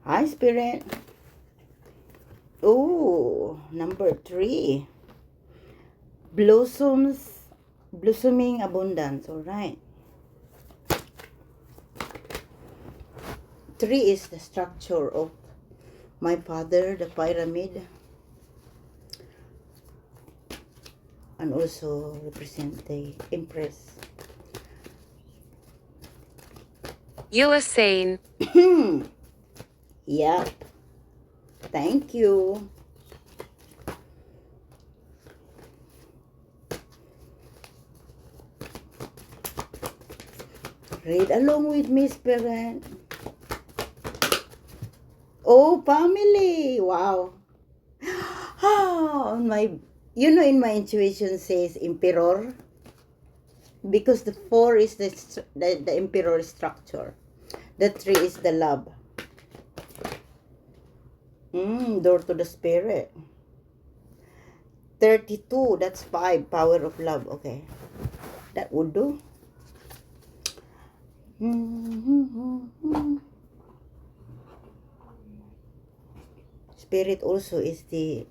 Hi, Spirit. Oh, number 3. Blossoming abundance. All right. 3 is the structure of my father, the pyramid, and also represent the Empress. You are sane. Yep. Thank you. Read along with me, Spirit. Oh, family. Wow. Ah, in my intuition says emperor, because the 4 is the emperor structure. The 3 is the love. Door to the spirit. 32, that's 5, power of love. Okay, that would do. Spirit also is the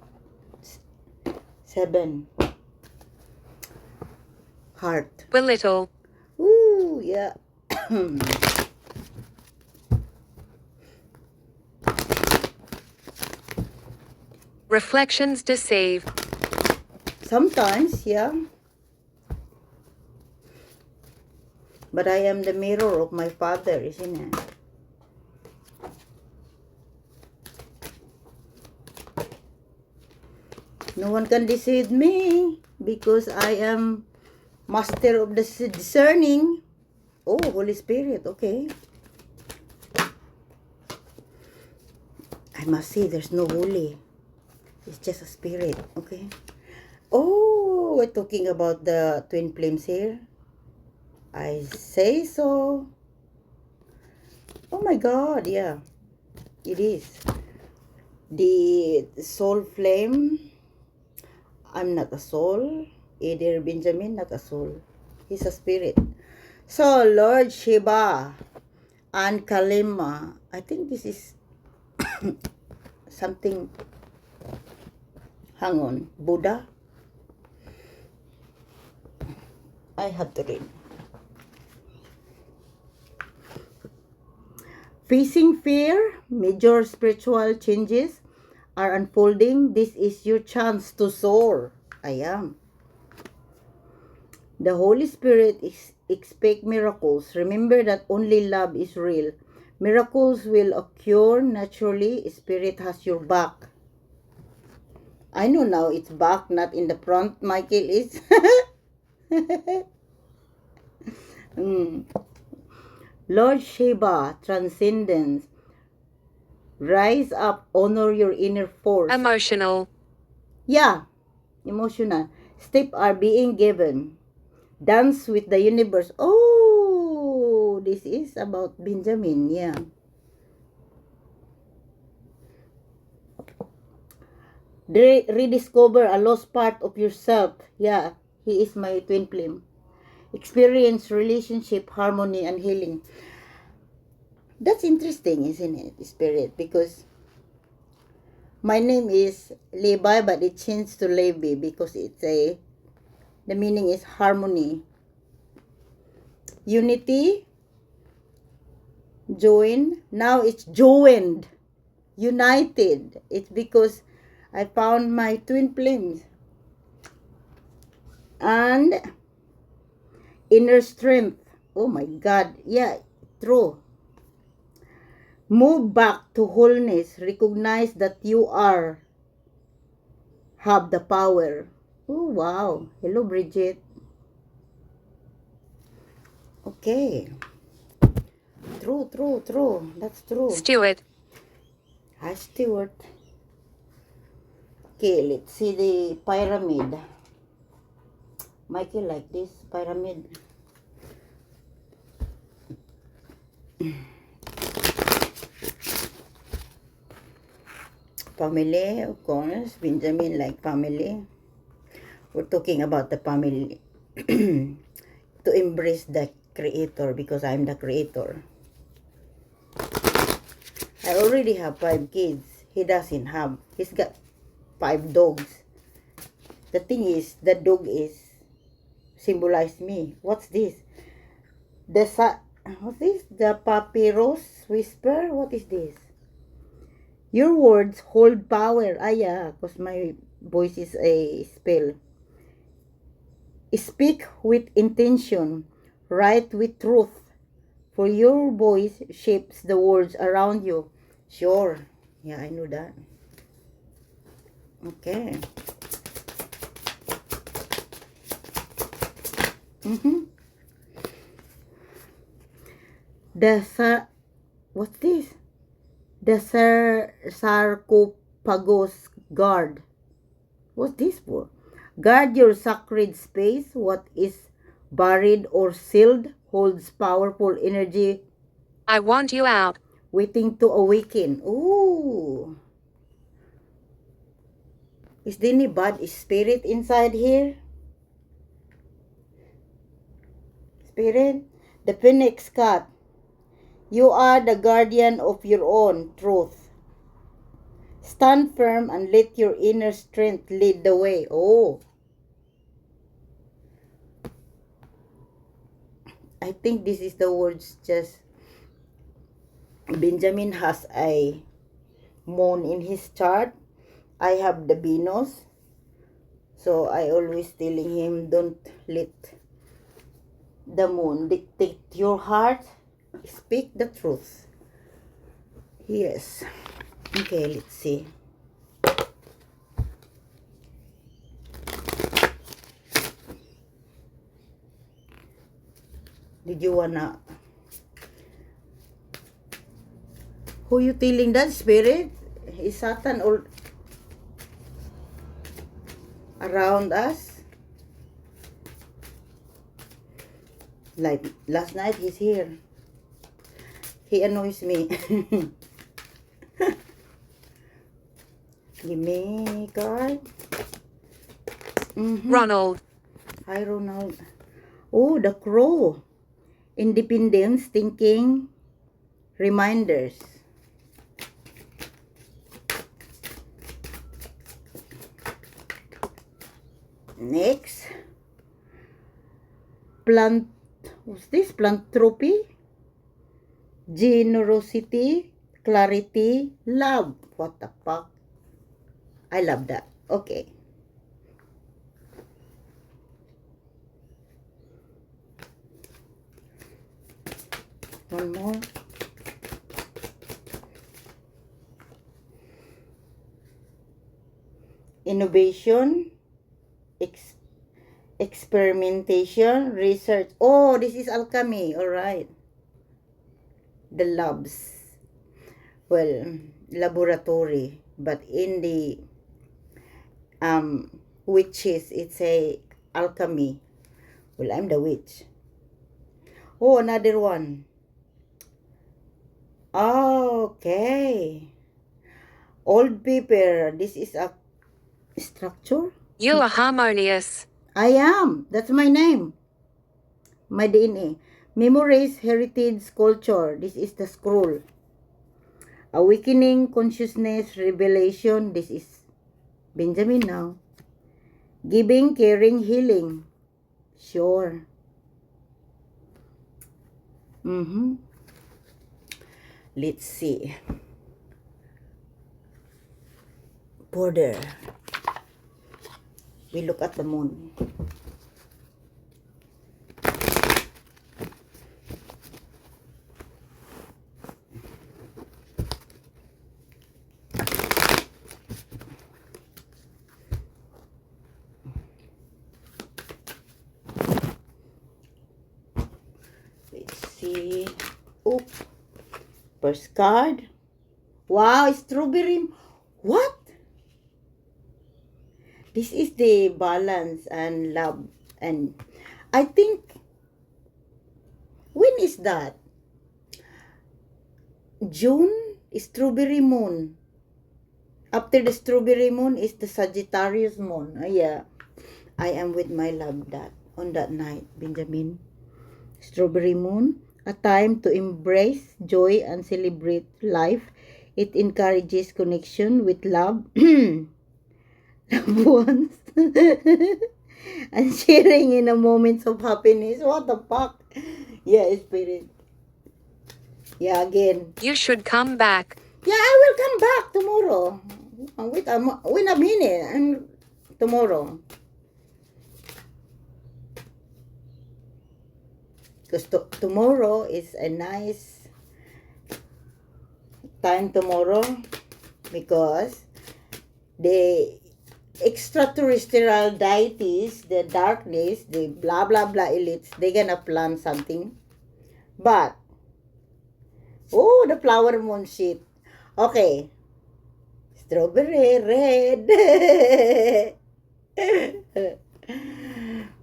7, heart. Belittle. Ooh, yeah. Reflections deceive. Sometimes, yeah. But I am the mirror of my father, isn't it? No one can deceive me because I am master of the discerning. Oh, Holy Spirit, okay. I must say there's no holy. It's just a spirit, okay? Oh, we're talking about the twin flames here. I say so. Oh my God, yeah. It is. The soul flame. I'm not a soul. Either Benjamin, not a soul. He's a spirit. So, Lord Shiva and Kalima. I think this is something. Hang on. Buddha. I have to read. Facing fear, major spiritual changes are unfolding. This is your chance to soar. I am. The Holy Spirit expect miracles. Remember that only love is real. Miracles will occur naturally. Spirit has your back. I know now it's back, not in the front. Michael is. Lord Shiva, transcendence. Rise up, honor your inner force. Emotional. Yeah, emotional. Steps are being given. Dance with the universe. Oh, this is about Benjamin. Yeah. Rediscover a lost part of yourself. Yeah, he is my twin flame. Experience relationship, harmony, and healing. That's interesting, isn't it, Spirit? Because my name is Levi, but it changed to Levi because the meaning is harmony, unity, join. Now it's joined, united. It's because I found my twin flames. And inner strength. Oh my God. Yeah, true. Move back to wholeness. Recognize that you have the power. Oh, wow. Hello, Bridget. Okay. True. That's true. Steward. Hi, Stewart. Okay, let's see the pyramid. Michael, like this pyramid. Family, of course. Benjamin, like family. We're talking about the family. To embrace the creator because I'm the creator. I already have 5 kids. He doesn't have. He's got 5 dogs. The thing is, the dog is symbolize me. What's this? What's this? The papyrus whisper? What is this? Your words hold power. Ah, yeah, because my voice is a spell. Speak with intention. Write with truth. For your voice shapes the words around you. Sure. Yeah, I know that. Okay. What's this? The sarcophagus guard. What's this for? Guard your sacred space. What is buried or sealed holds powerful energy I want you out. waiting to awaken. Ooh. Is there any bad spirit inside here? Spirit? The phoenix cat. You are the guardian of your own truth. Stand firm and let your inner strength lead the way. Oh. I think this is the words just Benjamin has a moon in his chart. I have the Venus. So I always telling him, don't let the moon dictate your heart. Speak the truth. Yes. Okay, let's see. Did you wanna... Who you telling that, spirit? Is Satan all around us? Like last night, he's here. He annoys me. Give me card. Ronald. Hi, Ronald. Oh, the crow. Independence, thinking, reminders. Next. What's this? Philanthropy, generosity, clarity, love. What the fuck? I love that. Okay. One more. Innovation, experimentation, research. Oh, this is alchemy. All right. The labs. Well, laboratory. But in the witches, it's a alchemy. Well, I'm the witch. Oh, another one. Okay. Old paper. This is a structure. You are harmonious. I am. That's my name. My DNA. Memories, heritage, culture. This is the scroll. Awakening, consciousness, revelation. This is Benjamin now. Giving, caring, healing. Sure. Let's see. Border. We look at the moon. Let's see. Oh, first card. Wow, strawberry. What? This is the balance and love. And I think, when is that? June, strawberry moon. After the strawberry moon is the Sagittarius moon. Yeah, I am with my love that on that night, Benjamin. Strawberry moon, a time to embrace joy and celebrate life It encourages connection with love, loved ones, and sharing in a moments of happiness. What the fuck? Yeah, Spirit. Yeah, again. You should come back. Yeah, I will come back tomorrow. Wait a minute. Tomorrow. Because tomorrow is a nice time tomorrow. Because the extraterrestrial deities, the darkness, the blah blah blah elites, they're gonna plan something. But, oh, the flower moon shit. Okay. Strawberry red.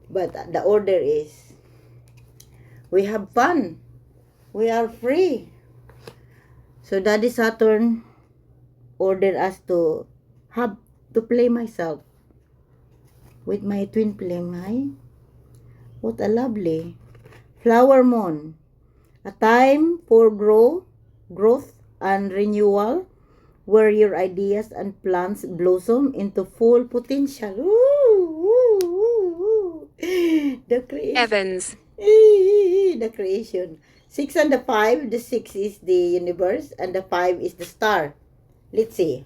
But the order is, we have fun. We are free. So Daddy Saturn ordered us to have to play myself with my twin flame. Ay, what a lovely flower moon. A time for growth and renewal, where your ideas and plans blossom into full potential. Ooh. The creation. Evans. The creation. 6 and the 5. The 6 is the universe and the 5 is the star. Let's see.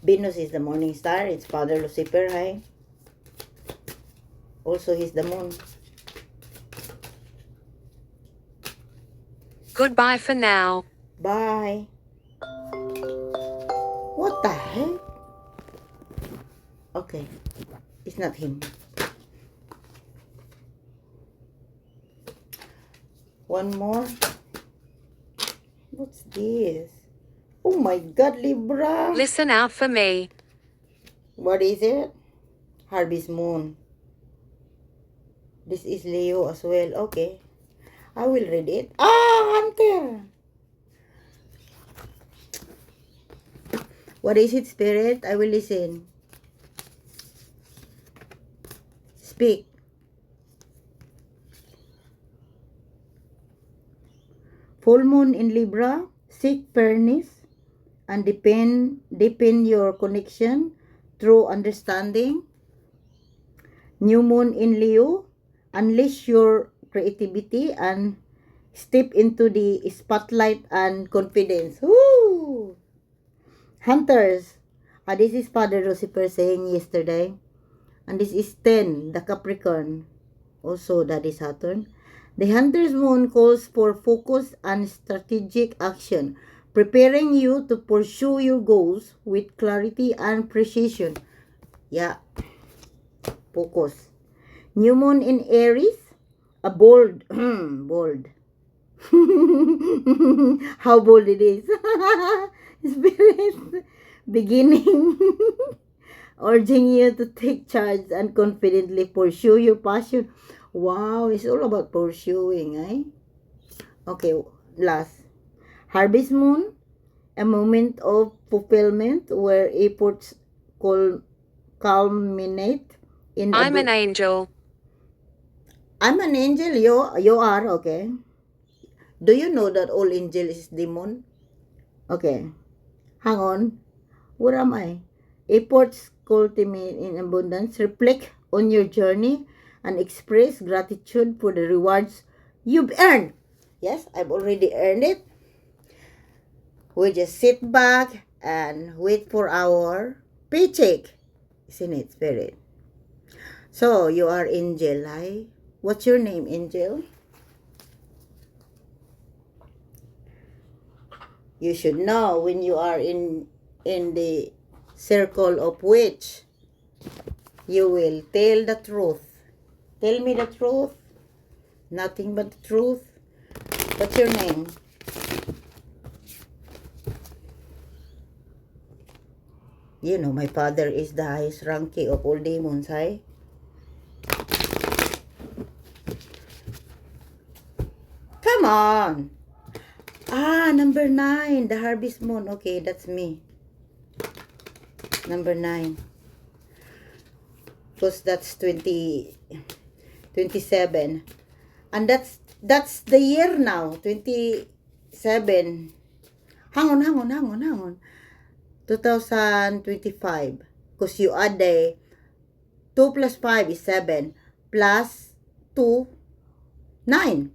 Venus is the morning star. It's Father Lucifer. Hi. Also, he's the moon. Goodbye for now. Bye. What the heck? Okay. It's not him. One more. What's this? Oh my God, Libra. Listen out for me. What is it? Harvest Moon. This is Leo as well. Okay. I will read it. Hunter. What is it, Spirit? I will listen. Speak. Full moon in Libra. Seek fairness and deepen your connection through understanding. New moon in Leo. Unleash your creativity and step into the spotlight and confidence. Woo! Hunters. This is Father Lucifer saying yesterday. And this is 10, the Capricorn. Also, that is Saturn. The Hunter's Moon calls for focus and strategic action, preparing you to pursue your goals with clarity and precision. Yeah. Focus. New Moon in Aries. A bold. Bold. How bold it is. Spirit. Beginning. Urging you to take charge and confidently pursue your passion. Wow, it's all about pursuing, eh? Okay, last. Harvest Moon, a moment of fulfillment where efforts culminate in I'm an angel. I'm an angel. You are, okay. Do you know that all angel is demon? Okay. Hang on. Where am I? Efforts cultivate in abundance. Reflect on your journey and express gratitude for the rewards you've earned. Yes, I've already earned it. We just sit back and wait for our paycheck. Isn't it, Spirit? So, you are Angel, hi? What's your name, Angel? You should know when you are in the circle of witch. You will tell the truth. Tell me the truth. Nothing but the truth. What's your name? You know, my father is the highest ranking of all demons, hi? Come on. Number 9. The Harvest Moon. Okay, that's me. Number 9. Because that's 27. And that's the year now. 20 7. Hang on. 2025. Because you add the 2 plus 5 is 7. Plus 2, 9.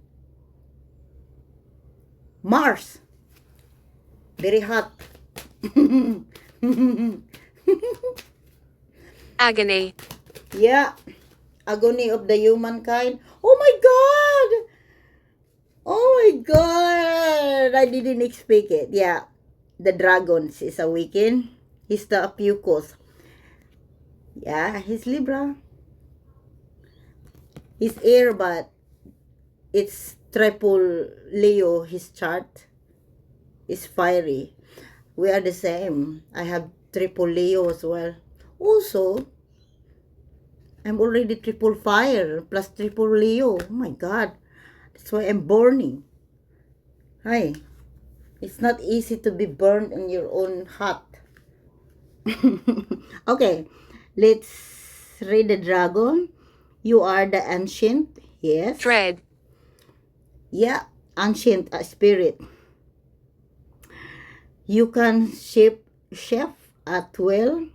Mars. Very hot. Agony. Yeah. Agony of the humankind. Oh my God! Oh my God! I didn't expect it. Yeah. The dragons is awakened. He's the Apucos. Yeah, he's Libra. He's air, but it's triple Leo. His chart is fiery. We are the same. I have triple Leo as well. Also, I'm already triple fire plus triple Leo. Oh my God. That's why I'm burning. Hi. It's not easy to be burned in your own heart. Okay. Let's read the dragon. You are the ancient. Yes. Dread. Yeah. Ancient spirit. You can chef at will.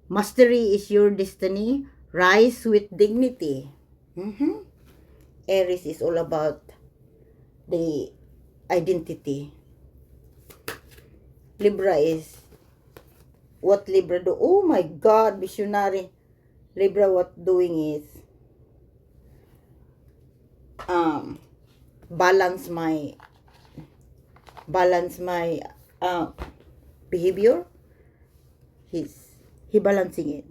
Mastery is your destiny. Rise with dignity. Aries is all about the identity. Libra is what Libra do. Oh my God, visionary. Libra what doing is balance my behavior. He balancing it.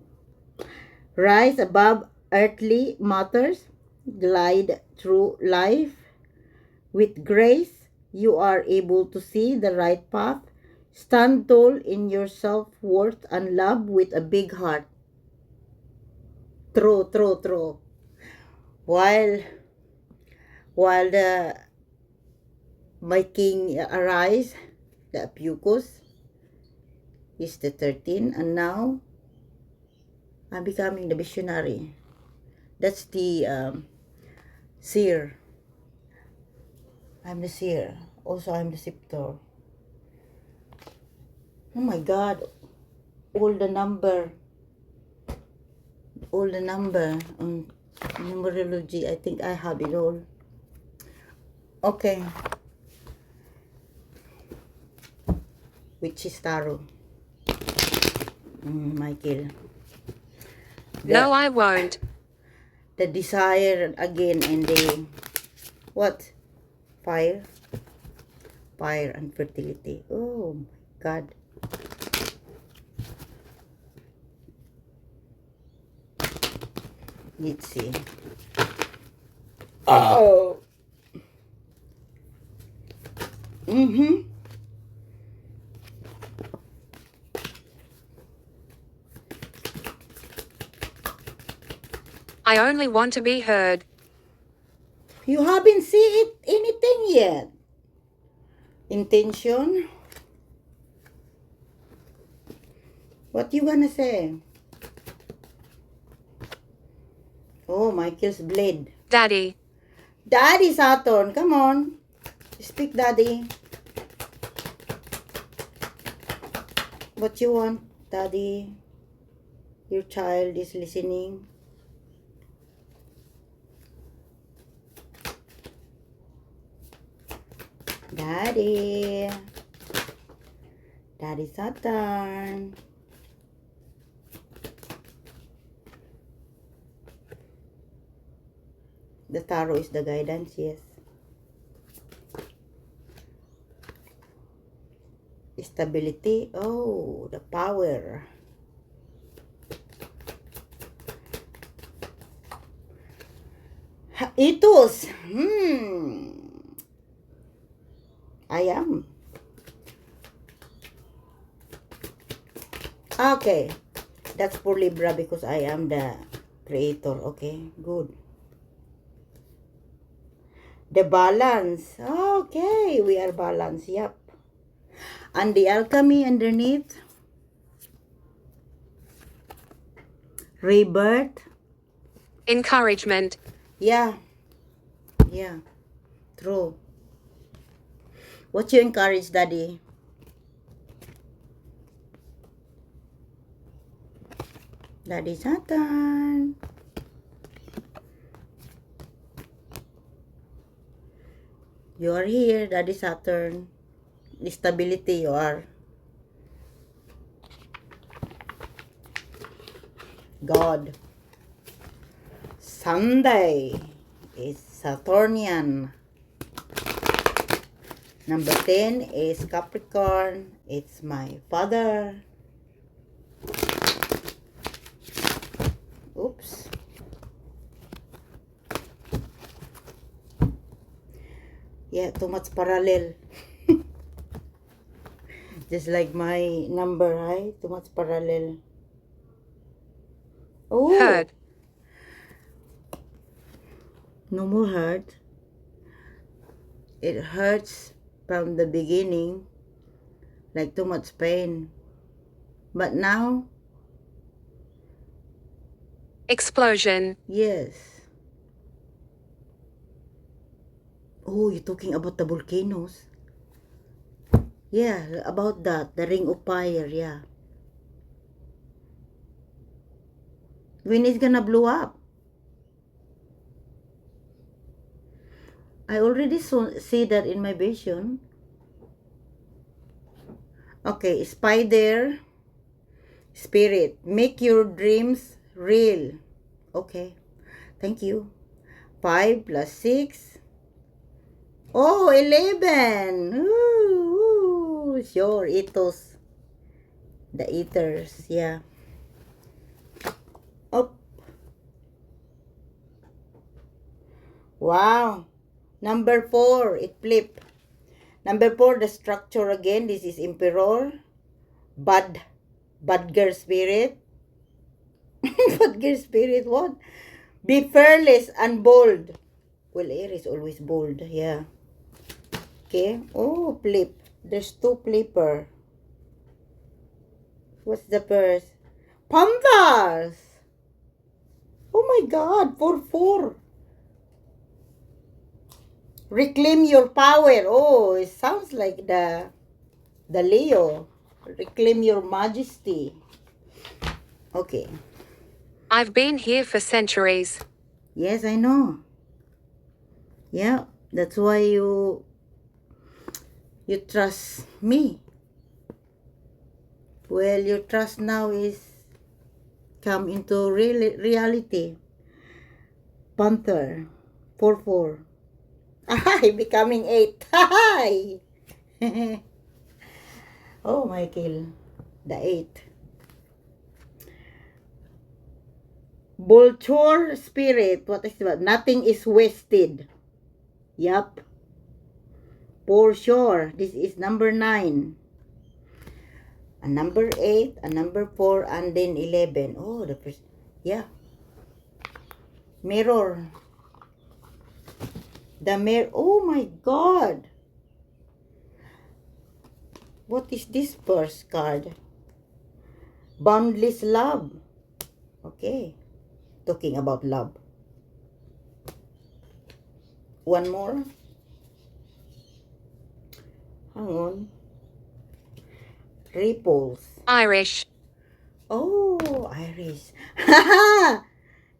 Rise above earthly matters. Glide through life with grace. You are able to see the right path. Stand tall in your self-worth and love with a big heart. True. While my king arise, the Apucos is the 13, and now I'm becoming the visionary. That's the seer. I'm the seer. Also, I'm the scepter. Oh my God. All the number on numerology. I think I have it all. Okay. Which is tarot. Michael. No, I won't. The desire again and the what? Fire and fertility. Oh my God. Let's see. Oh. I only want to be heard. You haven't seen anything yet. Intention. What you gonna say? Oh, Michael's blade. Daddy. Daddy Saturn, come on. Speak, Daddy. What you want, Daddy? Your child is listening. Daddy. Daddy Saturn. The tarot is the guidance, yes. Stability. Oh, the power. Ethos. I am. Okay. That's for Libra because I am the creator. Okay, good. The balance. Okay, we are balanced. Yep. And the alchemy underneath. Rebirth. Encouragement. Yeah. True. What you encourage, Daddy? Daddy Saturn. You are here, Daddy Saturn. Stability, you are. God. Sunday is Saturnian. Number 10 is Capricorn. It's my father. Oops. Yeah, too much parallel. Just like my number, right? Too much parallel. Oh, Hurt. no more hurt. It hurts from the beginning, like too much pain. But now, Explosion. yes. Oh, you're talking about the volcanoes? Yeah, about that. The ring of fire, yeah. When it's gonna blow up? I already see that in my vision. Okay, spider, spirit. Make your dreams real. Okay, thank you. 5 plus 6. Oh, 11. Ooh, sure, Ethos. The eaters, yeah. Oh, wow. Number 4, it flipped. Number 4, the structure again. This is Emperor. Bad girl spirit. Bad girl spirit, what? Be fearless and bold. Well, air is always bold, yeah. Okay. Oh, flip. There's 2 flipper. What's the first? Pandas! Oh my God, 4. Reclaim your power. Oh, it sounds like the Leo. Reclaim your majesty. Okay. I've been here for centuries. Yes, I know. Yeah, that's why you trust me. Well, your trust now is come into reality. Panther. 4. Ay, becoming 8. Hi. Oh, Michael. The 8. Vulture spirit. What is that? Nothing is wasted. Yup. For sure. This is number 9. A number 8, a number 4, and then 11. Oh, the first. Yeah. Mirror. The mirror. Oh my God. What is this first card? Boundless love. Okay. Talking about love. One more. Hang on. Ripples. Irish. Oh, Irish.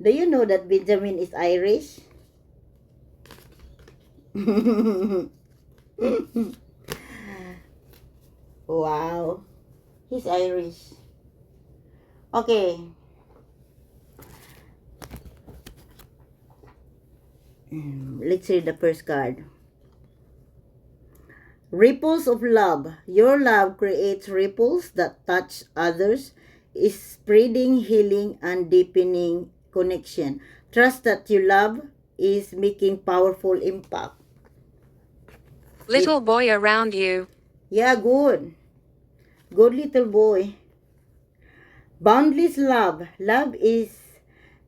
Do you know that Benjamin is Irish? Wow. He's Irish. Okay. Let's read the first card. Ripples of love. Your love creates ripples that touch others, is spreading healing and deepening connection. Trust that your love is making powerful impact. Little boy around you. Yeah, good. Good little boy. Boundless love. Love is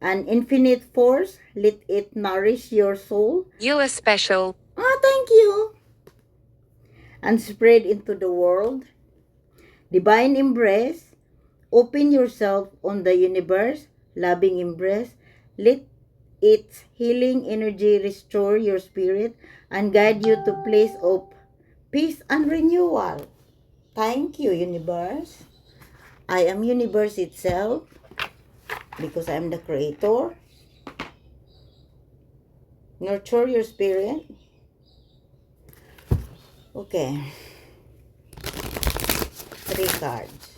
an infinite force. Let it nourish your soul. You are special. Ah, thank you. And spread into the world. Divine embrace. Open yourself on the universe. Loving embrace. Let its healing energy restore your spirit and guide you to place of peace and renewal. Thank you, universe. I am universe itself because I am the creator. Nurture your spirit. Okay. 3 cards.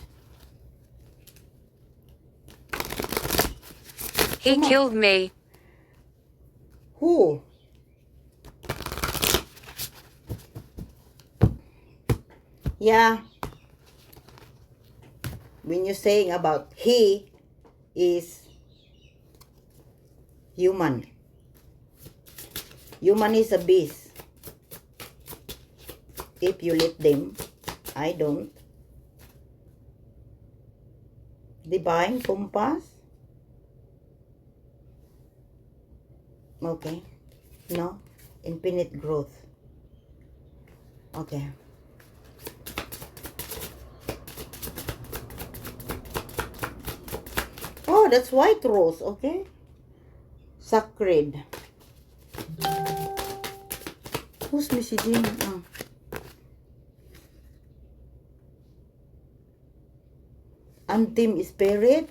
He Come on. killed me. Who? Yeah. When you're saying about he is human. Human is a beast. If you let them, I don't. Divine compass. Okay. No. Infinite growth. Okay. Oh, that's white rose. Okay. Sacred. Who's messaging? Oh. Untamed spirit.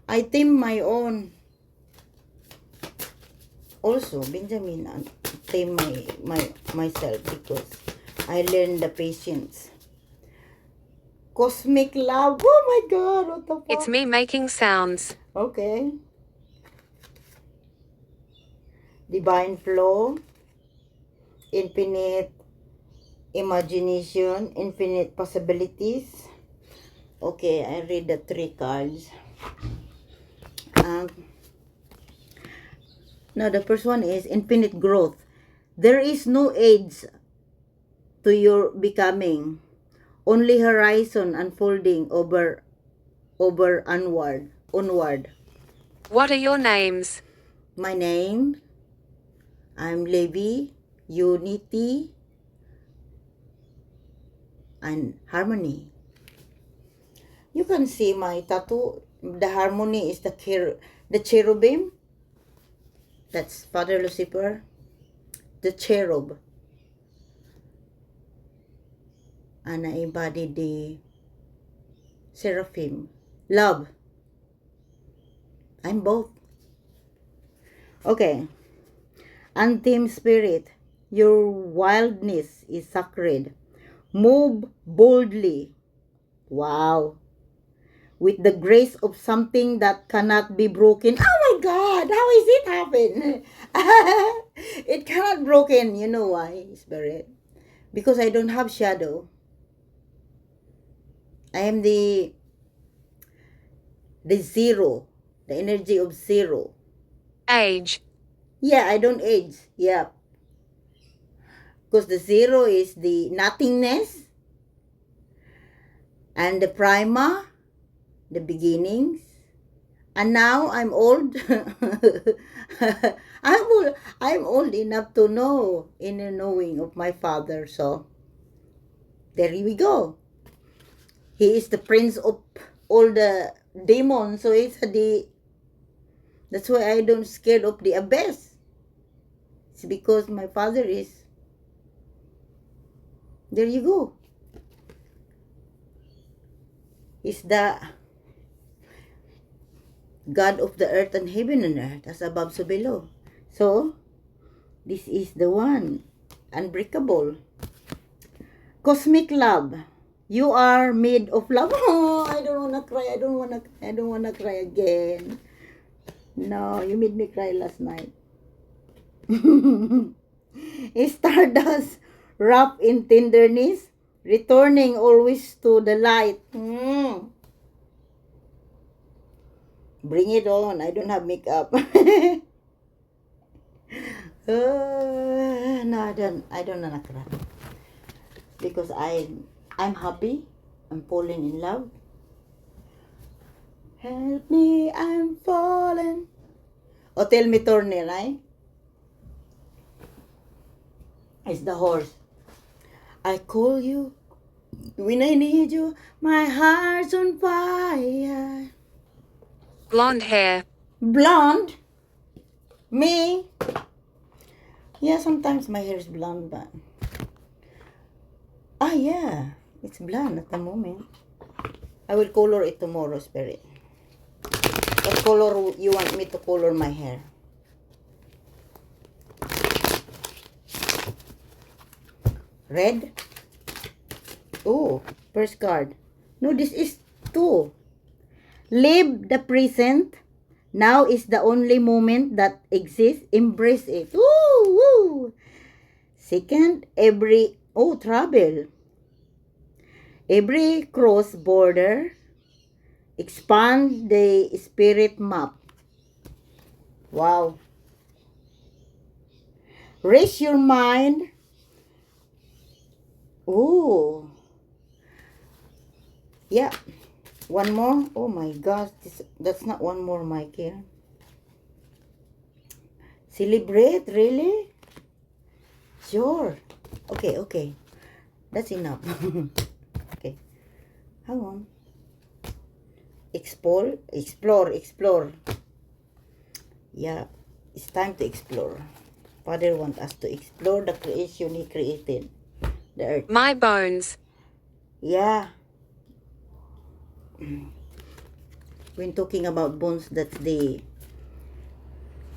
I tame my own. Also, Benjamin, tame myself because I learned the patience. Cosmic love. Oh my God, what the fuck? It's me making sounds. Okay. Divine flow. Infinite imagination. Infinite possibilities. Okay, I read the 3 cards. Now, the first one is infinite growth. There is no age to your becoming. Only horizon unfolding over onward. What are your names? My name, I'm Levi, Unity, and Harmony. You can see my tattoo. The harmony is the cherubim. That's Father Lucifer. The cherub. And I embody the seraphim. Love. I'm both. Okay. Untamed spirit. Your wildness is sacred. Move boldly. Wow. With the grace of something that cannot be broken. Oh my God, how is it happen? It cannot broken. You know why, spirit? Because I don't have shadow. I am the zero, the energy of zero. Age. Yeah, I don't age. Yeah. Because the zero is the nothingness. And the prima, the beginnings. And now I'm old. I'm old enough to know inner knowing of my father. So there we go. He is the prince of all the demons. So that's why I don't scared of the abyss. It's because my father is. There you go. He's the God of the earth and heaven and earth, as above so below. So, this is the one. Unbreakable. Cosmic love. You are made of love. Oh, I don't wanna cry. I don't wanna cry again. No, you made me cry last night. Stardust wrapped in tenderness, returning always to the light. Bring it on. I don't have makeup. No, I don't wanna cry. Because I'm happy. I'm falling in love. Help me, I'm falling. Oh, tell me, Torne, right? It's the horse. I call you when I need you. My heart's on fire. Blonde hair. Blonde? Me? Yeah, sometimes my hair is blonde, but yeah, it's blonde at the moment. I will color it tomorrow, Spirit. What color you want me to color my hair? Red? Oh, first card. No, this is 2. Live the present. Now is the only moment that exists. Embrace it. Woo, woo. Second, travel. Every cross border, expand the spirit map. Wow. Raise your mind. Ooh. Yeah. One more. Oh my gosh. That's not one more, Mike here. Celebrate, really? Sure. Okay. That's enough. Okay. Hang on. Explore. Yeah. It's time to explore. Father wants us to explore the creation He created. The earth. My bones. Yeah. When talking about bones, that's the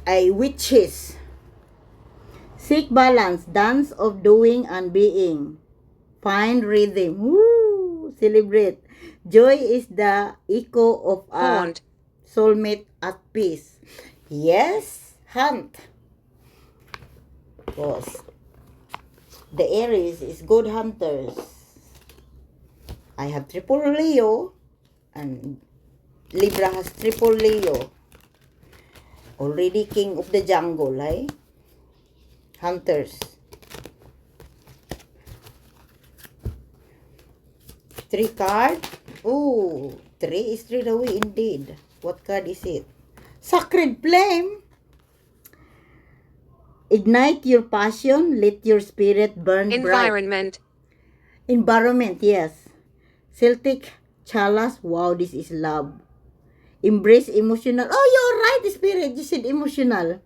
witches. Seek balance, dance of doing and being. Find rhythm. Woo! Celebrate. Joy is the echo of a Haunt. soulmate at peace. Yes, hunt. Because the Aries is good hunters. I have triple Leo and Libra has triple Leo. Already king of the jungle, eh? Hunters. 3 card. Oh, 3 is straight away indeed. What card is it? Sacred Flame. Ignite your passion. Let your spirit burn bright. Environment. Environment, yes. Celtic Chalice. Wow, this is love. Embrace emotional. Oh, you're right, Spirit. You said emotional.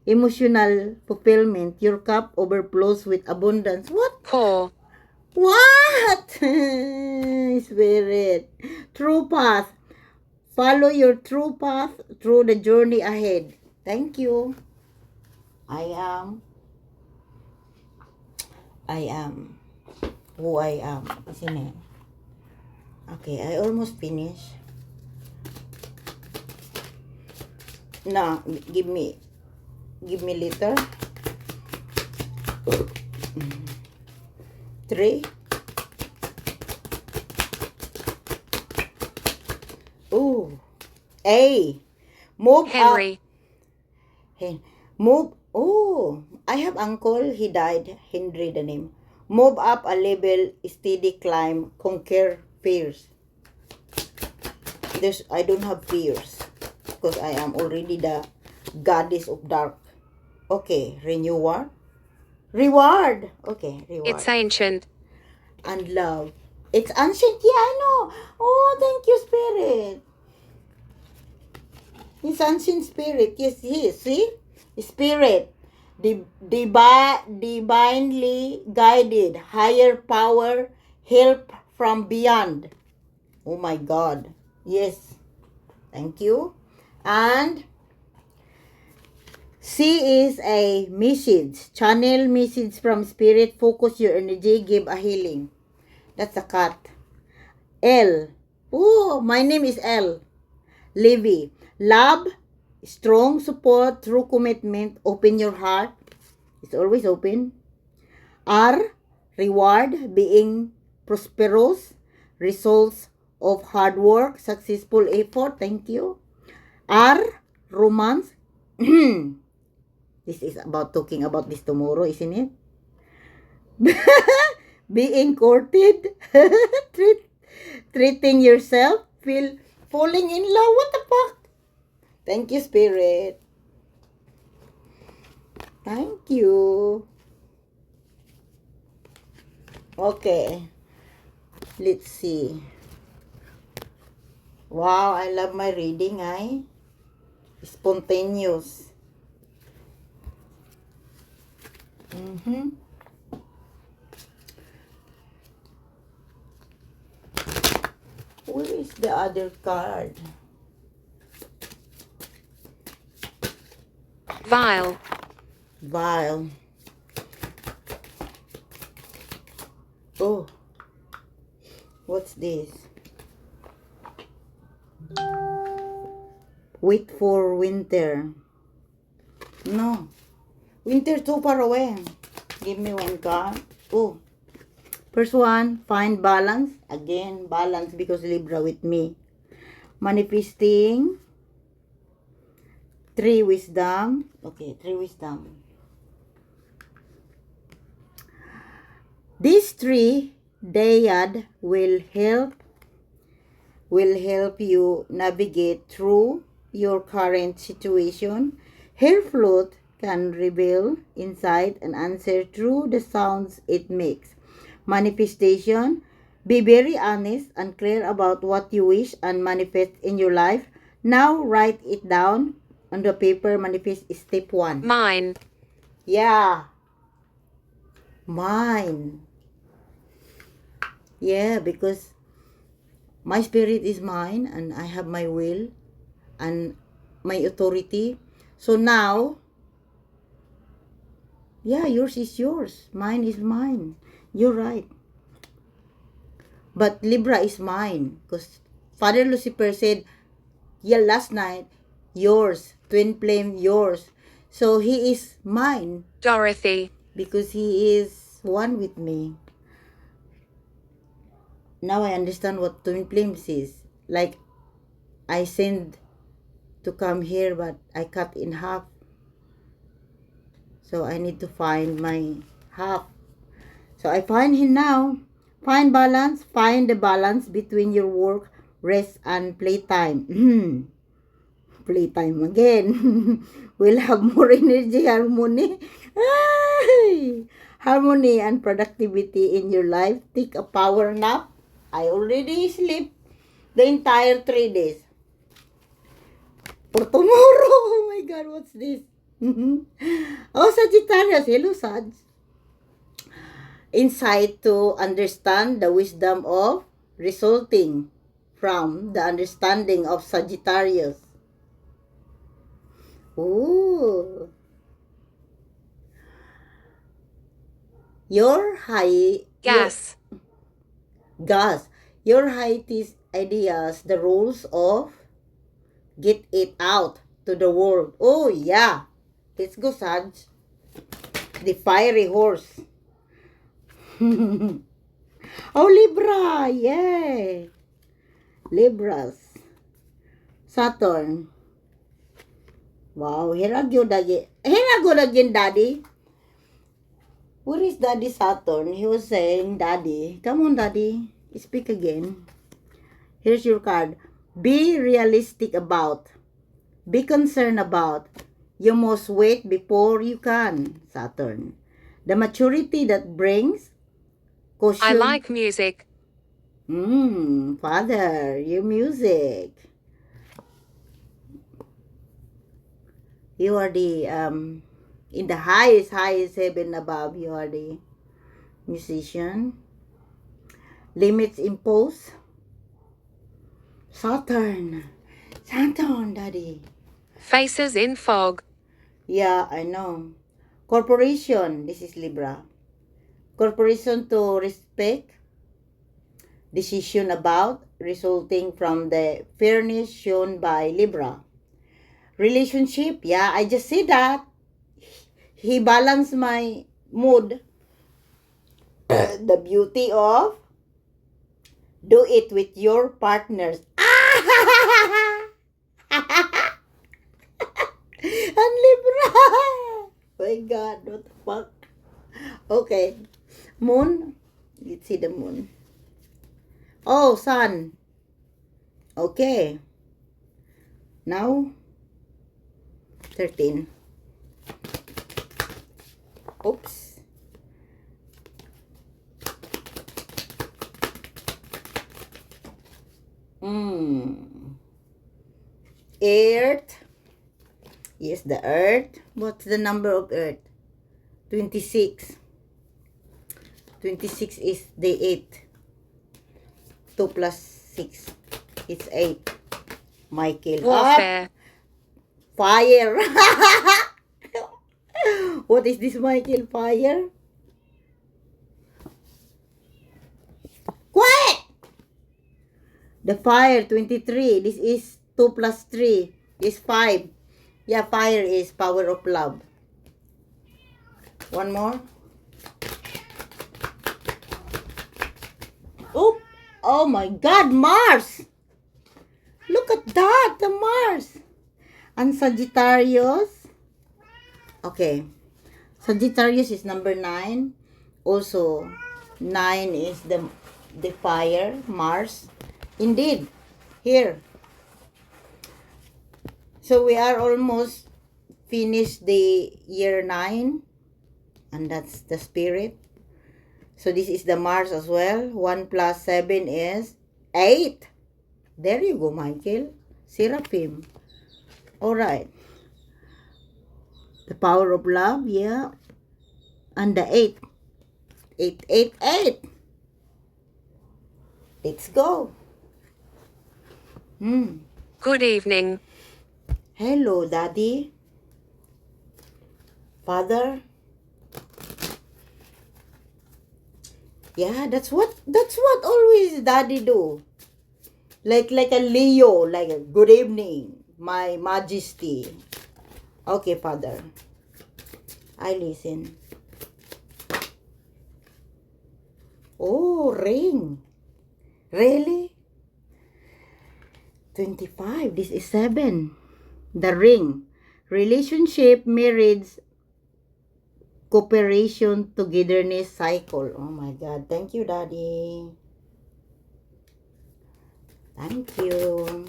Emotional fulfillment. Your cup overflows with abundance. What? Poor. What? Spirit. True path. Follow your true path through the journey ahead. Thank you. I am who I am. Isn't it? Okay, I almost finished. Now, give me liter. 3. Ooh. A. Move up. Henry. Hey, move. Oh, I have uncle. He died. Henry the name. Move up a level. Steady climb. Conquer fears. I don't have fears. Because I am already the goddess of dark. Okay. Renewal. Reward. Okay. Reward. It's ancient. And love. It's ancient. Yeah, I know. Oh, thank you, Spirit. It's ancient spirit. Yes, he is. See? Spirit. Divinely guided. Higher power. Help from beyond. Oh my God. Yes. Thank you. And C is a message. Channel message from spirit. Focus your energy. Give a healing. That's a cat. L. Oh, my name is L. Livy. Love, strong support, true commitment, open your heart. It's always open. R, reward, being prosperous, results of hard work, successful effort. Thank you. R, romance. This is about talking about this tomorrow, isn't it? Being courted, treating yourself, falling in love. What the fuck? Thank you, Spirit. Thank you. Okay. Let's see. Wow, I love my reading, Spontaneous. Mm-hmm. Where is the other card? Vile. Vile. Oh. What's this? Wait for winter. No. Winter too far away. Give me one card. Oh. First one, find balance. Again, balance because Libra with me. Manifesting. 3 wisdom. Okay, 3 wisdom. These 3 dyad will help you navigate through your current situation. Hair flute can reveal insight and answer through the sounds it makes. Manifestation, be very honest and clear about what you wish and manifest in your life. Now write it down on the paper. Manifest is step 1. Mine. Yeah. Mine. Yeah, because my spirit is mine and I have my will and my authority. So now, yeah, yours is yours. Mine is mine. You're right. But Libra is mine. Because Father Lucifer said, yeah, last night, yours. Twin flame, yours. So he is mine. Dorothy. Because he is one with me. Now I understand what twin flames is. Like, I send to come here, but I cut in half. So I need to find my half. So I find him now. Find balance. Find the balance between your work, rest, and playtime. Playtime again. We'll have more energy, harmony. Ay! Harmony and productivity in your life. Take a power nap. I already sleep the entire 3 days. For tomorrow. Oh my God, what's this? Oh, Sagittarius. Hello, Sag. Insight to understand the wisdom of resulting from the understanding of Sagittarius. Ooh. Your high... Gas. Gas. Your highest ideas, the rules of get it out to the world. Oh, yeah. Let's go, Sag. The fiery horse. Oh, Libra. Yay. Libras. Saturn. Wow. Here I go again, Daddy. Where is Daddy Saturn? He was saying, Daddy. Come on, Daddy. Speak again. Here's your card. Be realistic about. Be concerned about. You must wait before you can, Saturn. The maturity that brings caution. I like music. Father, your music. You are the, in the highest heaven above, you are the musician. Limits imposed. Saturn, Daddy. Faces in fog. Yeah, I know. Corporation, this is Libra. Corporation to respect. Decision about, resulting from the fairness shown by Libra. Relationship, yeah, I just said that. He balanced my mood. The beauty of do it with your partners. And Libra. My God, what the fuck? Okay. Moon. Let's see the moon. Oh, sun. Okay. Now, 13. Oops. Earth. Yes, the earth. What's the number of earth? 26. 26 is the 8. 2 plus 6. It's 8. Michael. Warfare. Fire. What is this, Michael? Fire? Quiet! The fire, 23. This is 2 plus 3 is 5. Yeah, fire is power of love. One more. Oh my God, Mars! Look at that, the Mars. And Sagittarius. Okay. Sagittarius is number 9. Also, 9 is the fire, Mars. Indeed. Here. So we are almost finished the year 9. And that's the spirit. So this is the Mars as well. 1 plus 7 is 8. There you go, Michael. Seraphim. Alright. The power of love, yeah. And the 8. 8, 8, 8. Let's go. Good evening. Hello, Daddy. Father. Yeah, that's what always Daddy do. Like a Leo, like a good evening, my majesty. Okay, Father. I listen. Oh, ring. Really? 25. This is 7. The ring. Relationship, marriage, cooperation, togetherness, cycle. Oh my God. Thank you, Daddy. Thank you.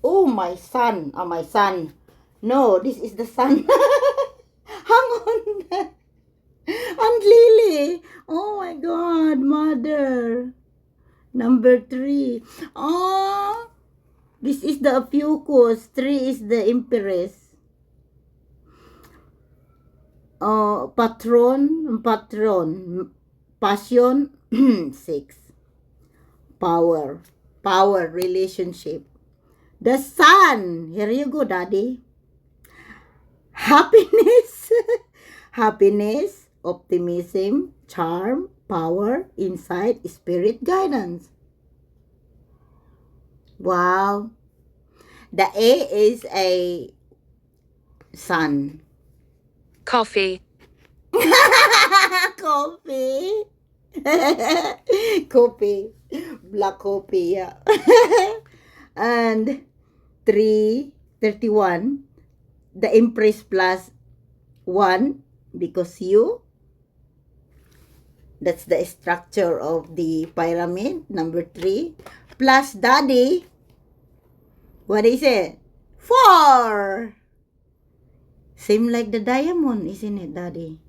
Oh, my son. Oh, my son. No, this is the sun. Hang on. Aunt Lily. Oh my God, Mother. Number 3. Oh, this is the Ophiuchus. 3 is the Empress. Patron. Passion. 6. Power, relationship. The sun. Here you go, Daddy. Happiness. Happiness, optimism, charm, power, insight, spirit, guidance. Wow. The A is a sun. Coffee. Coffee. Coffee. Black coffee, yeah. And 31. The Empress plus 1 because you. That's the structure of the pyramid. Number 3. Plus Daddy. What is it? 4. Same like the diamond, isn't it, Daddy?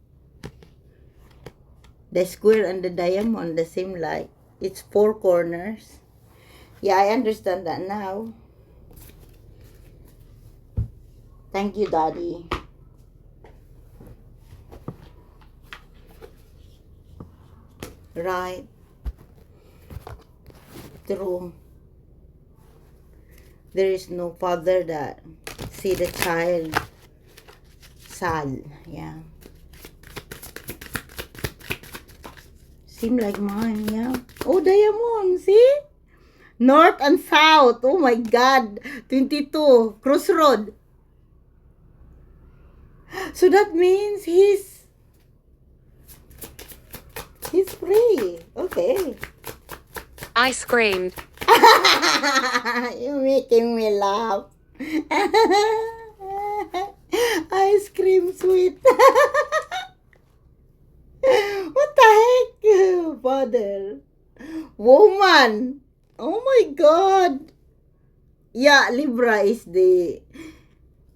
The square and the diamond, the same like. It's 4 corners. Yeah, I understand that now. Thank you, Daddy. Right. True. There is no father that see the child sad. Yeah. Seem like mine, yeah. Oh, diamond, see? North and south. Oh my God. 22. Crossroad. So that means he's free. Okay. I screamed. You're making me laugh. Ice cream sweet. What the heck, Father? Woman. Oh my God. Yeah, Libra is the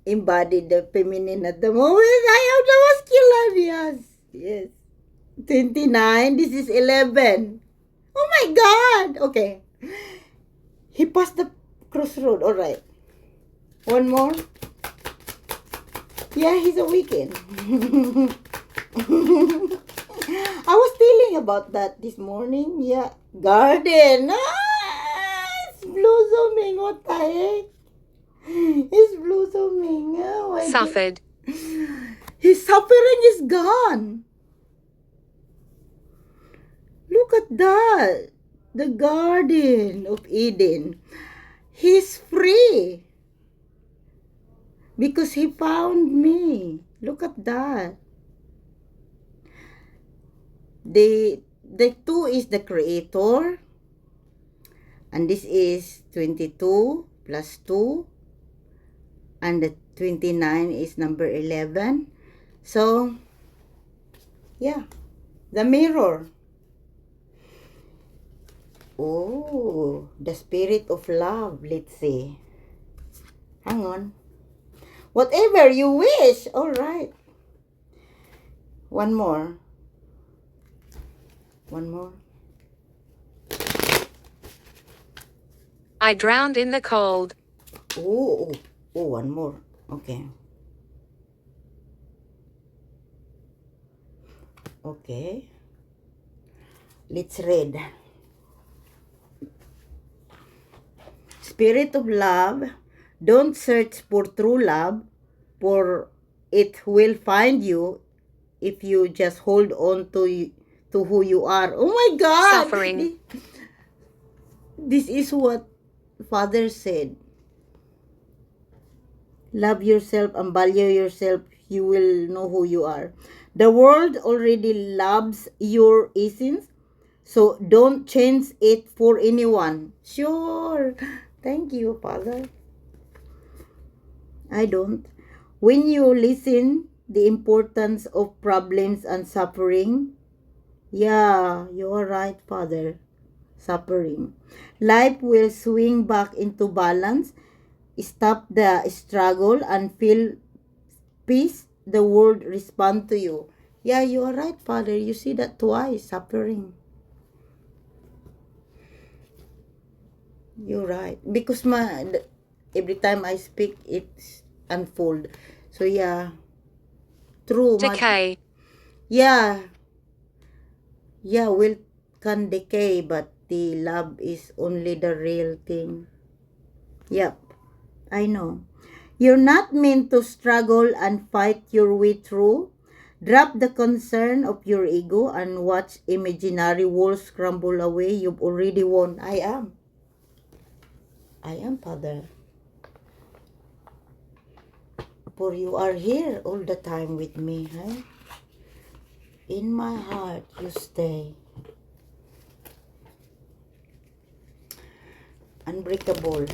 embodied the feminine at the moment. I am the masculine. Yes. Yes. 29. This is 11. Oh my God. Okay. He passed the crossroad. All right. One more. Yeah, he's a weekend. I was telling about that this morning. Yeah. Garden. It's blossoming. What the heck? It's blossoming. Oh my God. Suffered. His suffering is gone. Look at that. The Garden of Eden. He's free. Because he found me. Look at that. The 2 is the creator. And this is 22 plus 2. And the 29 is number 11. So, yeah. The mirror. Oh, the spirit of love. Let's see. Hang on. Whatever you wish. All right. One more. One more. I drowned in the cold. Oh, one more. Okay. Okay. Let's read. Spirit of love, don't search for true love, for it will find you if you just hold on to who you are. Oh my God! Suffering. This is what Father said. Love yourself and value yourself. You will know who you are. The world already loves your essence, so don't change it for anyone. Sure. Thank you, Father. I don't. When you listen the importance of problems and suffering, yeah, you're right, Father. Suffering. Life will swing back into balance. Stop the struggle and feel peace. The world respond to you. Yeah, you are right, Father. You see that twice, suffering. You're right. Because every time I speak, it's unfold. So yeah, true. Decay. Yeah, will can decay, but the love is only the real thing. Yep, I know. You're not meant to struggle and fight your way through. Drop the concern of your ego and watch imaginary walls crumble away. You've already won. I am, Father. For you are here all the time with me, huh? In my heart you stay. Unbreakable.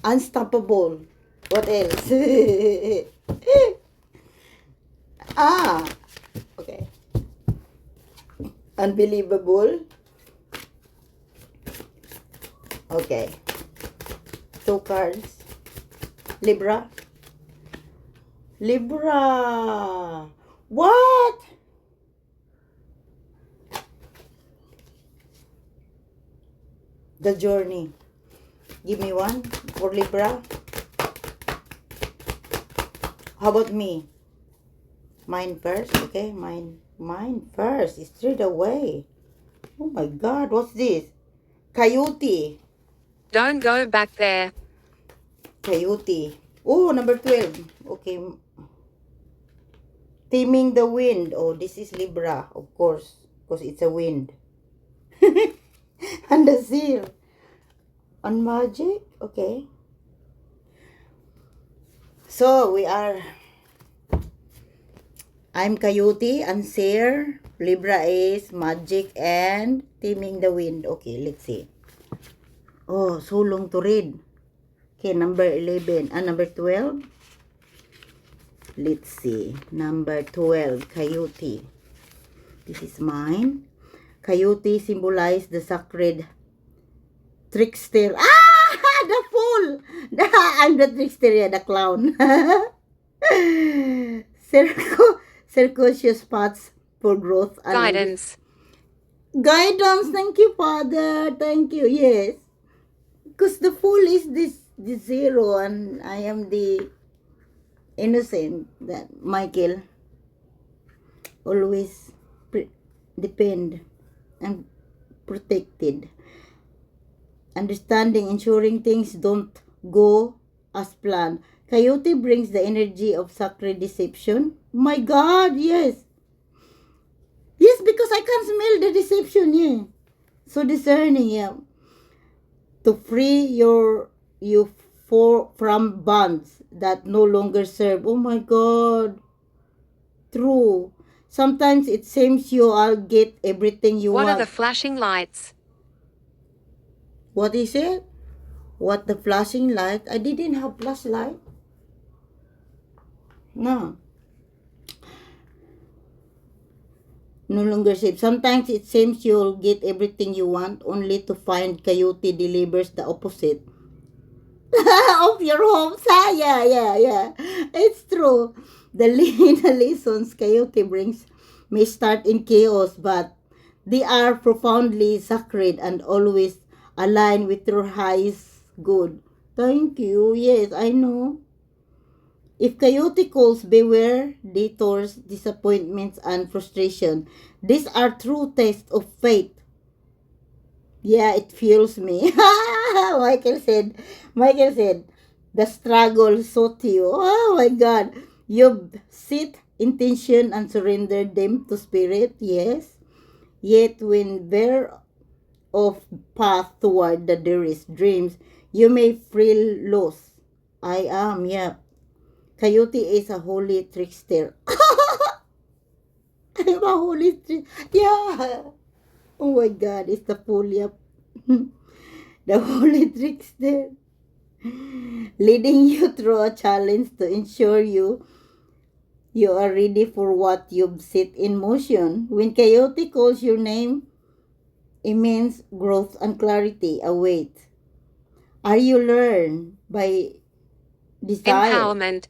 Unstoppable. What else? Okay. Unbelievable. Okay. 2 cards. Libra. What? The journey. Give me one for Libra. How about me? Mine first, okay? Mine first. It's straight away. Oh my God, what's this? Coyote. Don't go back there. Coyote. Oh, number 12. Okay. Taming the wind. Oh, this is Libra, of course. Because it's a wind. And the seal. On magic. Okay. So, I'm Coyote and Seer. Libra is magic and taming the wind. Okay, let's see. Oh, so long to read. Okay, number 11. Number 12. Let's see. Number 12, Coyote. This is mine. Coyote symbolize the sacred trickster. The fool! I'm the trickster, yeah, the clown. Circuitous paths for growth. Guidance. Guidance. Thank you, Father. Thank you. Yes. Because the fool is the zero and I am the innocent that Michael always depend and protected. Understanding, ensuring things don't go as planned. Coyote brings the energy of sacred deception. My God, yes. Yes, because I can smell the deception, yeah. So discerning, yeah. To free you from bonds that no longer serve. Oh my God. True. Sometimes it seems you all get everything you What are the want. flashing lights? What is it? What the flashing light? I didn't have flashlight. No. No longer safe. Sometimes it seems you'll get everything you want only to find Coyote delivers the opposite of your hopes. Yeah. It's true. The lessons Coyote brings may start in chaos, but they are profoundly sacred and always aligned with your highest good. Thank you. Yes, I know. If Coyote calls, beware detours, disappointments, and frustration. These are true tests of faith. Yeah, it fuels me. Michael said, the struggle so to you. Oh my God. You set intention and surrender them to spirit, yes. Yet when we're off path toward the dearest dreams, you may feel lost. I am, yeah. Coyote is a holy trickster. I'm a holy trickster. Yeah. Oh my God, it's the fool, yep. The holy trickster. Leading you through a challenge to ensure you are ready for what you've set in motion. When Coyote calls your name, immense growth and clarity await. Are you learned by desire? Empowerment.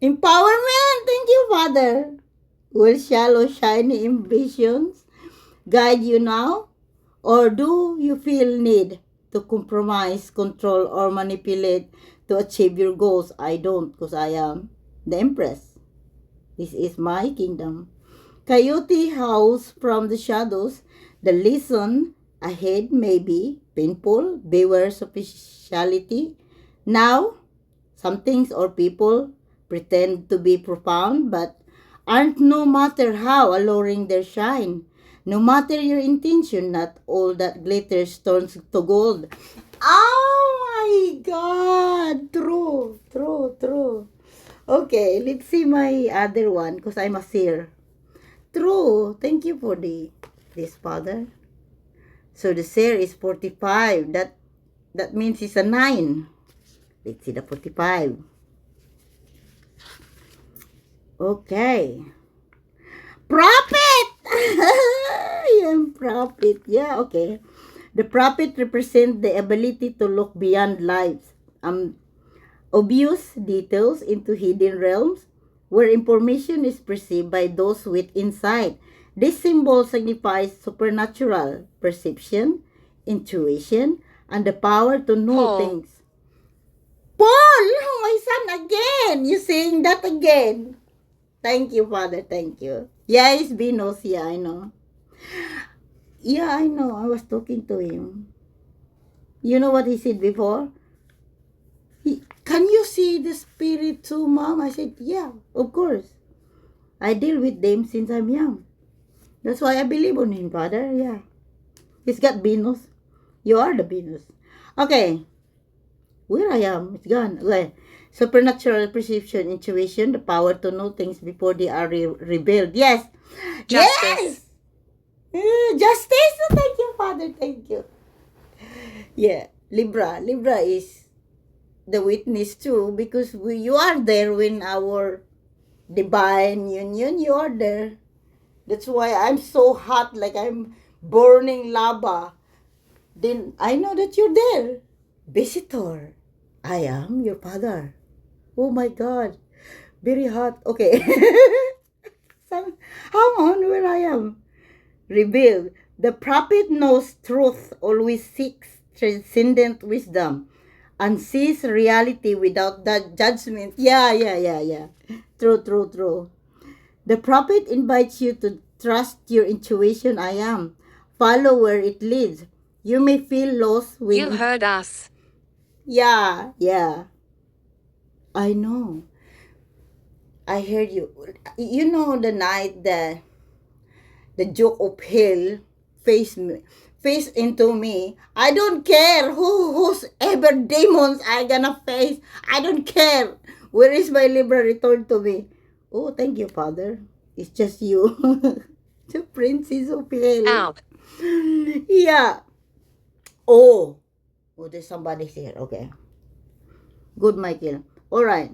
Empowerment! Thank you, Father. Will shallow, shiny ambitions guide you now? Or do you feel need to compromise, control, or manipulate to achieve your goals? I don't, because I am the Empress. This is my kingdom. Coyote howls from the shadows. The lesson ahead may be painful. Beware superficiality. Now, some things or people pretend to be profound but aren't, no matter how alluring their shine. No matter your intention, not all that glitters turns to gold. Oh my God! True. Okay, let's see my other one because I'm a seer. True. Thank you for this, Father. So the seer is 45. That means it's a 9. Let's see the 45. Okay. Prophet! Yung prophet. Yeah, okay. The prophet represents the ability to look beyond life's obvious details into hidden realms where information is perceived by those with insight. This symbol signifies supernatural perception, intuition, and the power to know Paul. things. Paul! My son again! You saying that again? Thank you, Father. Thank you. Yeah, it's Venus. Yeah, I know. Yeah, I know. I was talking to him. You know what he said before? Can you see the spirit too, Mom? I said, yeah, of course. I deal with them since I'm young. That's why I believe on him, Father. Yeah. He's got Venus. You are the Venus. Okay. Where I am, it's gone. Okay. Supernatural perception, intuition, the power to know things before they are revealed. Yes. Justice. Yes. Justice. Thank you, Father. Thank you. Yeah. Libra. Libra is the witness too because you are there when our divine union, you are there. That's why I'm so hot, like I'm burning lava. Then I know that you're there. Visitor. I am your father. Oh my God. Very hot. Okay. Hang on where I am. Revealed. The prophet knows truth, always seeks transcendent wisdom and sees reality without that judgment. Yeah. True. The prophet invites you to trust your intuition. I am. Follow where it leads. You may feel lost You when... heard us. Yeah. I know. I heard you. You know the night that the joke of hell face into me. I don't care who's ever demons I gonna face. I don't care. Where is my Libra returned to me? Oh, thank you, Father. It's just you. The princess of hell. Out. Yeah. Oh, there's somebody here. Okay. Good, Michael. Alright.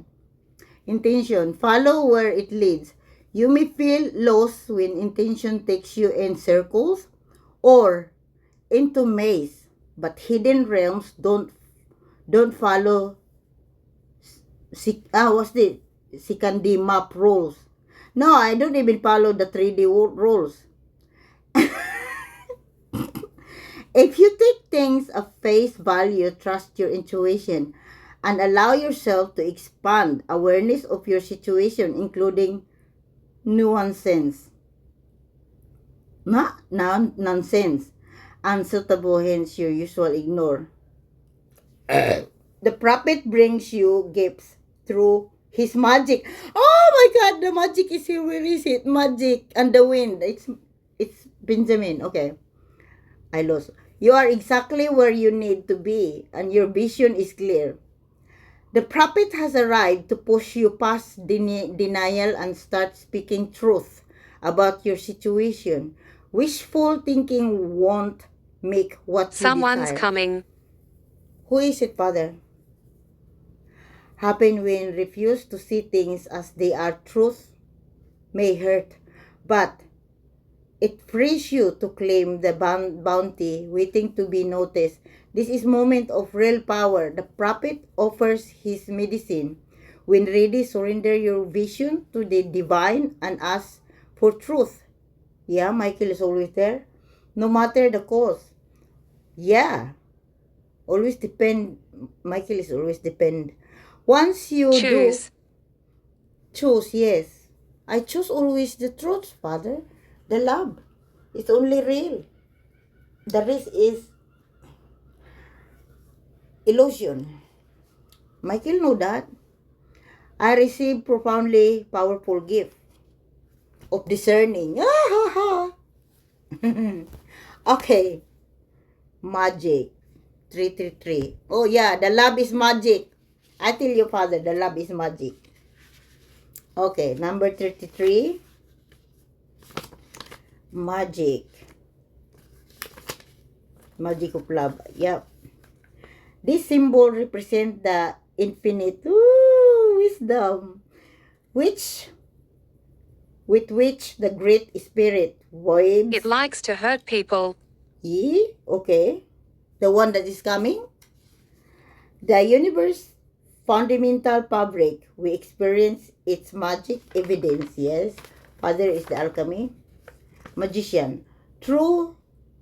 Intention. Follow where it leads. You may feel lost when intention takes you in circles or into maze, but hidden realms don't follow what's the Sikandi map rules. No, I don't even follow the 3D rules. If you take things at face value, trust your intuition, and allow yourself to expand awareness of your situation, including nuances. Nonsense. Unsuitable, hence your usual ignore. The prophet brings you gifts through his magic. Oh my God, the magic is here. Where is it? Magic and the wind. It's Benjamin. Okay. I lost. You are exactly where you need to be, and your vision is clear. The prophet has arrived to push you past denial and start speaking truth about your situation. Wishful thinking won't make what Someone's you desire. coming. Who is it, Father? Happen when refuse to see things as they are. Truth may hurt, but it frees you to claim the bounty waiting to be noticed. This is moment of real power. The prophet offers his medicine. When ready, surrender your vision to the divine and ask for truth. Yeah, Michael is always there. No matter the cost. Yeah. Always depend. Michael is always depend. Once you Choose. choose, yes. I choose always the truth, Father. The love. It's only real. The rest is illusion. Michael know that. I received profoundly powerful gift of discerning. Okay. Magic. 333. Oh yeah, the love is magic. I tell you, Father, the love is magic. Okay, number 33. Magic. Magic of love. Yep. This symbol represents the infinite wisdom, with which the Great Spirit waves. It likes to hurt people. Okay. The one that is coming. The universe fundamental fabric. We experience its magic evidence. Yes. Father is the alchemy. Magician. True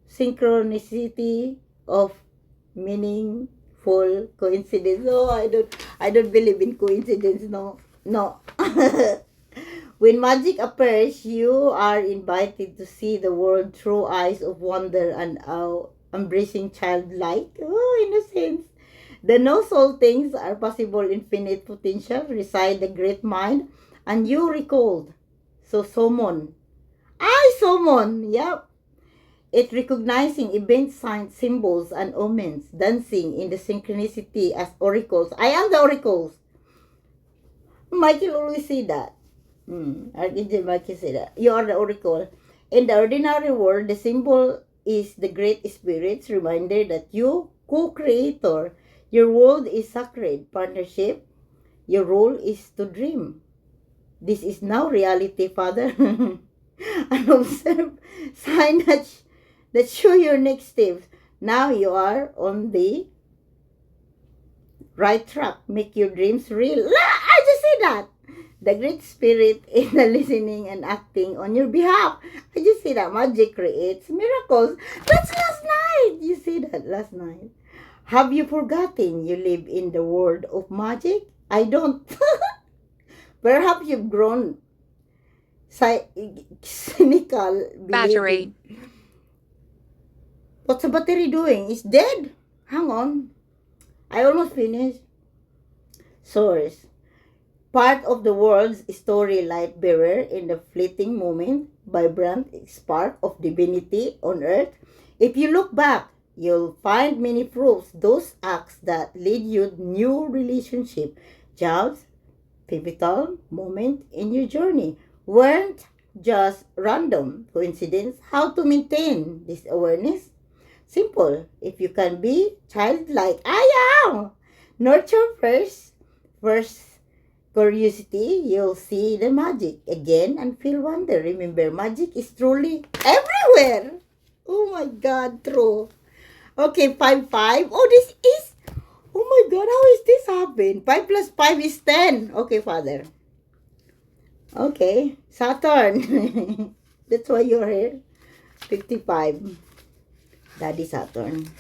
synchronicity of meaningful coincidence. No, I don't believe in coincidence. No. When magic appears, you are invited to see the world through eyes of wonder and embracing childlike innocence. The no soul things are possible. Infinite potential reside the great mind, and you recalled. So summon. Yep. It recognizing events, signs, symbols, and omens, dancing in the synchronicity as oracles. I am the oracles. Michael always say that. Archangel Michael say that. You are the oracle. In the ordinary world, the symbol is the Great Spirit's reminder that you, co-creator, your world is sacred partnership. Your role is to dream. This is now reality, Father. And observe sign that show your next steps. Now you are on the right track. Make your dreams real. I just say that. The Great Spirit is the listening and acting on your behalf. I just say that magic creates miracles. That's last night. You see that last night. Have you forgotten you live in the world of magic? I don't. Perhaps you've grown cynical, Battery. believing. What's the battery doing? It's dead. Hang on. I almost finished. Source. Part of the world's story, light bearer in the fleeting moment, vibrant spark of divinity on earth. If you look back, you'll find many proofs. Those acts that lead you new relationship, jobs, pivotal moment in your journey weren't just random coincidence. How to maintain this awareness? Simple. If you can be childlike, I am. Nurture first curiosity, you'll see the magic again and feel wonder. Remember, magic is truly everywhere. Oh my God, true. Okay, 5, 5. Oh, this is, oh my God, how is this happen? 5 plus 5 is 10. Okay, Father. Okay, Saturn. That's why you're here. 55. Daddy Saturn.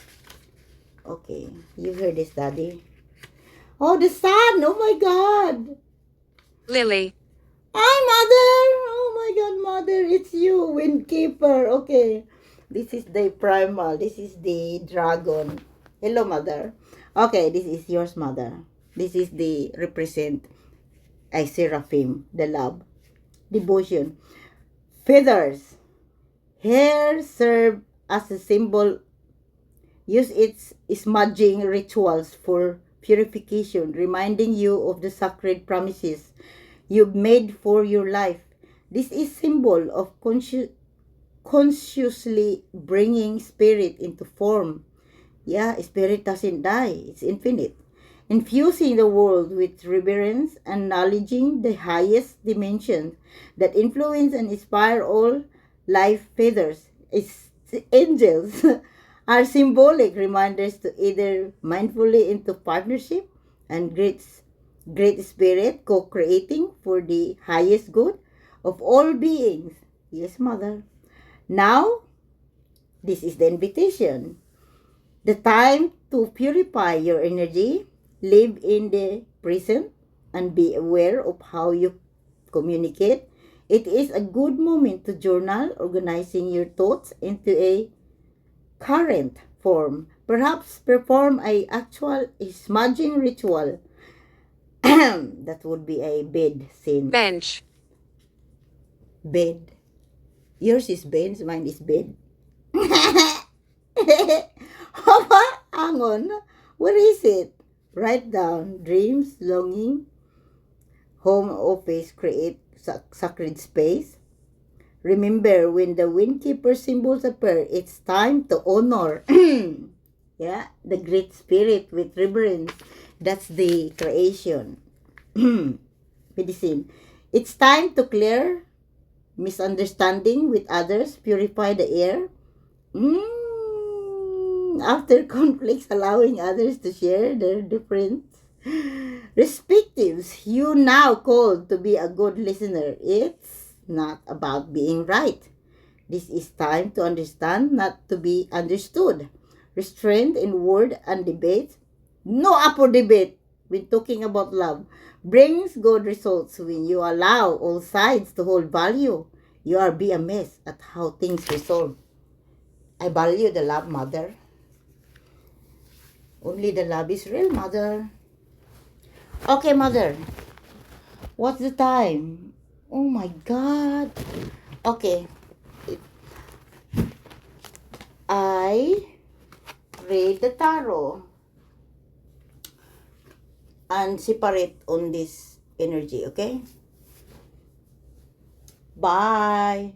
Okay, you heard this, Daddy. Oh, the sun. Oh my God. Lily. Hi, Mother. Oh my God, Mother. It's you, Windkeeper. Okay. This is the primal. This is the dragon. Hello, Mother. Okay, this is yours, Mother. This is the represent a seraphim, the love, devotion. Feathers. Hair serve as a symbol. Use its smudging rituals for purification, reminding you of the sacred promises you've made for your life. This is symbol of consciously bringing spirit into form. Yeah, spirit doesn't die. It's infinite. Infusing the world with reverence, acknowledging the highest dimensions that influence and inspire all life. Feathers, angels, are symbolic reminders to either mindfully into partnership and great spirit co-creating for the highest good of all beings. Yes, Mother. Now, this is the invitation. The time to purify your energy, live in the present, and be aware of how you communicate. It is a good moment to journal, organizing your thoughts into a current form. Perhaps perform a actual smudging ritual. That would be a bed scene. Bench. Bed. Yours is bench, mine is bed. Hang on. Where is it? Write down. Dreams, longing, home office, create sacred space. Remember, when the windkeeper symbols appear, it's time to honor yeah, the great spirit with reverence. That's the creation. Medicine. It's time to clear misunderstanding with others, purify the air. After conflicts, allowing others to share their different perspectives. You now called to be a good listener. It's not about being right. This is time to understand, not to be understood. Restraint in word and debate. No upper debate when talking about love. Brings good results when you allow all sides to hold value. You are be amazed at how things resolve. I value the love, Mother. Only the love is real, Mother. Okay, Mother. What's the time? Oh my God. Okay. I read the tarot and separate on this energy, okay? Bye.